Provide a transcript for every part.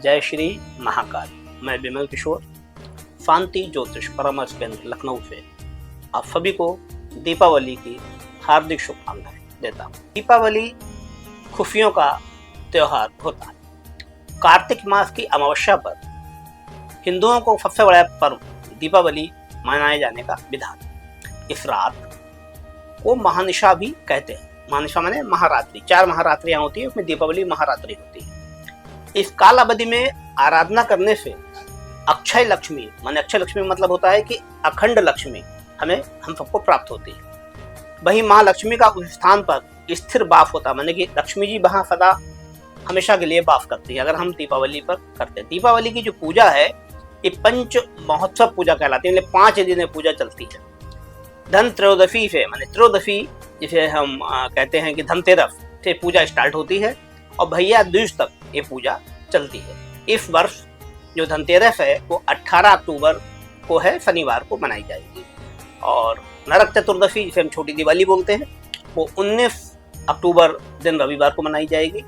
जय श्री महाकाल। मैं विमल किशोर शांति ज्योतिष परामर्श केंद्र लखनऊ से आप सभी को दीपावली की हार्दिक शुभकामनाएं देता हूँ। दीपावली खुशियों का त्योहार होता है। कार्तिक मास की अमावस्या पर हिंदुओं को सबसे बड़ा पर्व दीपावली मनाए जाने का विधान। इस रात को महानिशा भी कहते हैं। महानिशा माने महारात्रि। 4 महारात्रियां होती है, उसमें दीपावली महारात्रि होती है। इस काल अवधि में आराधना करने से अक्षय लक्ष्मी माने अक्षय लक्ष्मी मतलब होता है कि अखंड लक्ष्मी हम सबको प्राप्त होती है। वही माँ लक्ष्मी का उस स्थान पर स्थिर वास होता है, माने कि लक्ष्मी जी वहां सदा हमेशा के लिए वास करती है। अगर हम दीपावली पर करते हैं, दीपावली की जो पूजा है ये पंच महोत्सव पूजा कहलाती है, 5 दिन पूजा चलती है। धन त्रयोदशी से माने त्रयोदशी जिसे हम कहते हैं कि धनतेरस से पूजा स्टार्ट होती है और भैया दूज तक ये पूजा चलती है। इस वर्ष जो धनतेरस है वो 18 अक्टूबर को है, शनिवार को मनाई जाएगी। और नरक चतुर्दशी जिसे हम छोटी दिवाली बोलते हैं वो 19 अक्टूबर दिन रविवार को मनाई जाएगी।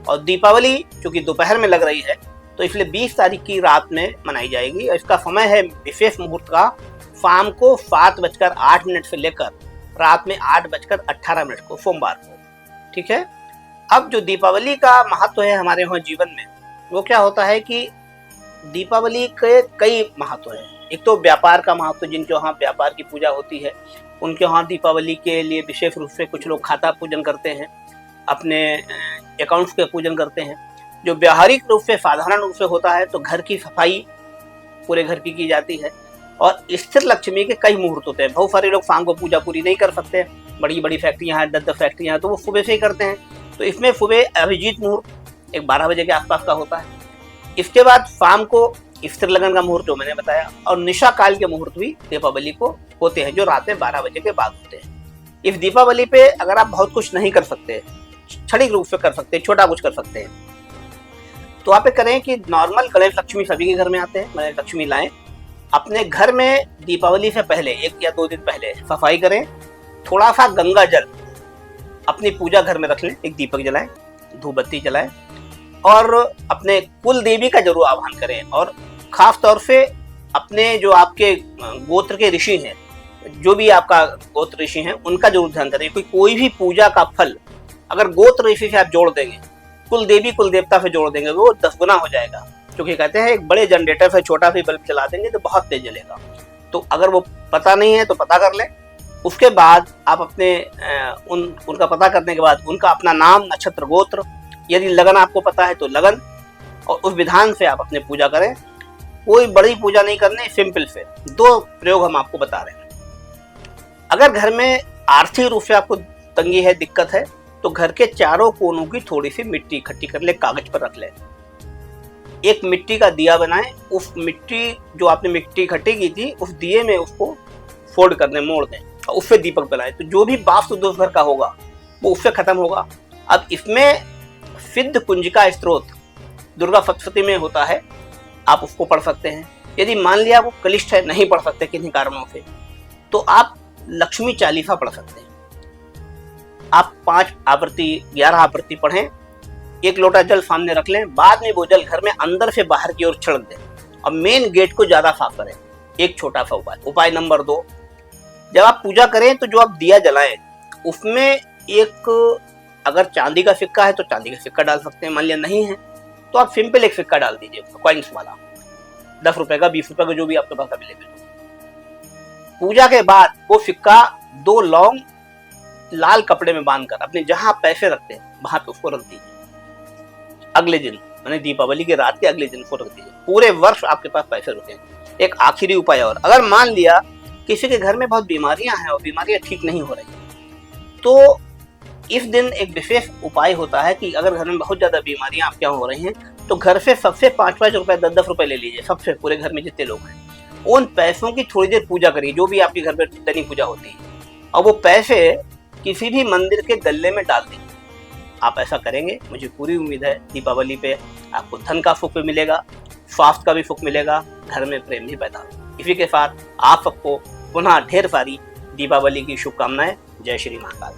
और दीपावली चूंकि दोपहर में लग रही है तो इसलिए 20 तारीख की रात में मनाई जाएगी। और इसका समय है विशेष मुहूर्त का शाम को 7:08 से लेकर रात में 8:18 को, सोमवार को। ठीक है। अब जो दीपावली का महत्व है हमारे यहाँ जीवन में, वो क्या होता है कि दीपावली के कई महत्व हैं। एक तो व्यापार का महत्व, जिनके वहाँ व्यापार की पूजा होती है उनके वहाँ दीपावली के लिए विशेष रूप से कुछ लोग खाता पूजन करते हैं, अपने अकाउंट्स के पूजन करते हैं। जो व्यावहारिक रूप से साधारण रूप से होता है तो घर की सफाई पूरे घर की जाती है। और स्थिर लक्ष्मी के कई मुहूर्त होते हैं। बहुत सारे लोग शाम को पूजा पूरी नहीं कर सकते, बड़ी बड़ी फैक्ट्रियाँ हैं, 10 फैक्ट्रियाँ हैं, तो वो सुबह से ही करते हैं। तो इसमें सुबह अभिजीत मुहूर्त एक 12 बजे के आसपास का होता है। इसके बाद शाम को स्थिर लगन का मुहूर्त जो मैंने बताया, और निशा काल के मुहूर्त भी दीपावली को होते हैं जो रात में 12 बजे के बाद होते हैं। इस दीपावली पे अगर आप बहुत कुछ नहीं कर सकते, क्षणिक रूप से कर सकते हैं, छोटा कुछ कर सकते हैं, तो आप करें कि नॉर्मल गणेश लक्ष्मी सभी के घर में आते हैं, गणेश लक्ष्मी लाएं। अपने घर में दीपावली से पहले 1 या 2 दिन पहले सफाई करें। थोड़ा सा गंगा जल अपनी पूजा घर में रख लें, एक दीपक जलाएं, धूप बत्ती जलाएं और अपने कुल देवी का जरूर आह्वान करें। और खास तौर से अपने जो आपके गोत्र के ऋषि हैं, जो भी आपका गोत्र ऋषि हैं, उनका जरूर ध्यान करें। कोई भी पूजा का फल अगर गोत्र ऋषि से आप जोड़ देंगे, कुल देवी कुल देवता से जोड़ देंगे, वो 10 गुना हो जाएगा। क्योंकि कहते हैं एक बड़े जनरेटर से छोटा भी बल्ब चला देंगे तो बहुत तेज जलेगा। तो अगर वो पता नहीं है तो पता कर लें। उसके बाद आप अपने उनका पता करने के बाद उनका अपना नाम, नक्षत्र, गोत्र, यदि लगन आपको पता है तो लगन, और उस विधान से आप अपने पूजा करें। कोई बड़ी पूजा नहीं करनी, सिंपल से 2 प्रयोग हम आपको बता रहे हैं। अगर घर में आर्थिक रूप से आपको तंगी है, दिक्कत है, तो घर के चारों कोनों की थोड़ी सी मिट्टी इकट्ठी कर ले, कागज पर रख ले। एक मिट्टी का दिया बनाएं। उस मिट्टी जो आपने मिट्टी इकट्ठी की थी उस दिए में उसको फोल्ड कर दें, मोड़ दें और उससे दीपक बनाएं। तो जो भी वास्तु दोष घर का होगा वो उससे खत्म होगा। अब इसमें सिद्ध कुंजिका स्त्रोत दुर्गा सप्तशती में होता है, आप उसको पढ़ सकते हैं। यदि मान लिया वो कलिष्ठ है, नहीं पढ़ सकते किन्हीं कारणों से, तो आप लक्ष्मी चालीसा पढ़ सकते हैं। आप 5 आवृत्ति 11 आवृत्ति पढ़ें। 1 लोटा जल सामने रख लें। बाद में वो जल घर में अंदर से बाहर की ओर छिड़क दें और मेन गेट को ज्यादा साफ करें। एक छोटा सा उपाय नंबर 2, जब आप पूजा करें तो जो आप दिया जलाएं उसमें एक, अगर चांदी का सिक्का है तो चांदी का सिक्का डाल सकते हैं, मान लिया नहीं है तो आप सिंपल एक सिक्का डाल दीजिए, कॉइन्स वाला, 10 रुपए का, 20 रुपए का, जो भी आपके पास अवेलेबल हो। पूजा के बाद वो सिक्का 2 लौंग लाल कपड़े में बांधकर अपने जहां पैसे रखते हैं वहां पे उसको रख दीजिए। अगले दिन यानी दीपावली के रात के अगले दिन को रख दीजिए। पूरे वर्ष आपके पास पैसे रुकेंगे। एक आखिरी उपाय और, अगर मान लिया किसी के घर में बहुत बीमारियां हैं और बीमारियां ठीक नहीं हो रही, तो इस दिन एक विशेष उपाय होता है कि अगर घर में बहुत ज्यादा बीमारियां आपके यहाँ हो रही हैं तो घर से सबसे 5-5 रुपए 10-10 रुपए ले लीजिए, सबसे, पूरे घर में जितने लोग हैं। उन पैसों की थोड़ी देर पूजा करिए, जो भी आपके घर में दैनिक पूजा होती है, और वो पैसे किसी भी मंदिर के गल्ले में डाल दीजिए। आप ऐसा करेंगे, मुझे पूरी उम्मीद है दीपावली पे आपको धन का सुख भी मिलेगा, स्वास्थ्य का भी सुख मिलेगा, घर में प्रेम भी पैदा होगा। इसी के साथ आप सबको पुनः ढेर सारी दीपावली की शुभकामनाएं। जय श्री महाकाल।